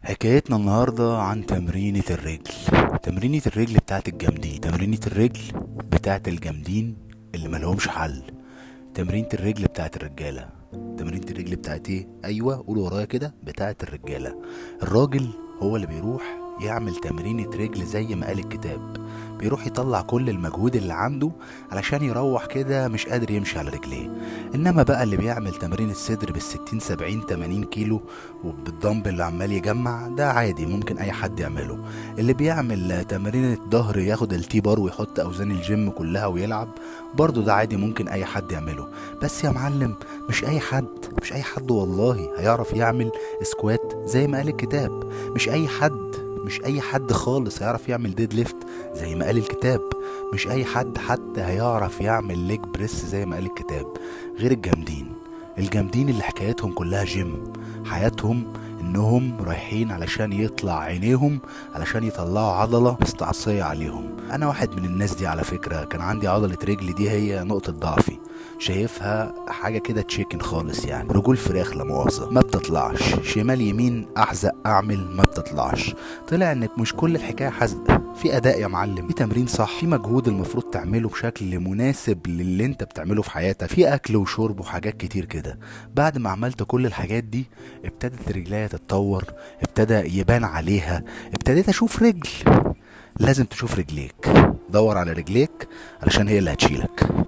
حكايتنا النهاردة عن تمرينة الرجل. تمرينة الرجل بتاعت الجامدين، تمرينة الرجل بتاعت الجامدين اللي ملهمش حل. تمرينة الرجل بتاعت الرجالة. تمرينة الرجل بتاعت ايه؟ ايوه قول ورايا كده، بتاعت الرجالة. الراجل هو اللي بيروح يعمل تمرينة رجل زي ما قال الكتاب، بيروح يطلع كل المجهود اللي عنده علشان يروح كده مش قادر يمشي على رجليه. انما بقى اللي بيعمل تمرين الصدر بالستين سبعين تمانين كيلو وبالدمبل اللي عمال يجمع ده عادي، ممكن اي حد يعمله. اللي بيعمل تمرين الظهر ياخد التي بار ويحط اوزان الجيم كلها ويلعب، برضه ده عادي ممكن اي حد يعمله. بس يا معلم، مش اي حد والله هيعرف يعمل سكوات زي ما قال الكتاب. مش اي حد خالص هيعرف يعمل ديد ليفت زي ما قال الكتاب. مش اي حد حتى هيعرف يعمل ليج بريس زي ما قال الكتاب، غير الجامدين اللي حكايتهم كلها جيم. حياتهم انهم رايحين علشان يطلع عينيهم، علشان يطلعوا عضلة مستعصية عليهم. انا واحد من الناس دي على فكرة، كان عندي عضلة رجلي دي هي نقطة ضعفي. شايفها حاجة كده تشيكن خالص، يعني رجول فراخ لا مؤاخذة، ما بتطلعش شمال يمين احزق اعمل ما بتطلعش. طلع انك مش كل الحكاية حزق، في اداء يا معلم، في تمرين صح، في مجهود المفروض تعمله بشكل مناسب للي انت بتعمله في حياتك، في اكل وشرب وحاجات كتير كده. بعد ما عملت كل الحاجات دي ابتدت رجليا تتطور، ابتدى يبان عليها، ابتديت اشوف رجل. لازم تشوف رجليك، دور على رجليك علشان هي اللي هتشيلك.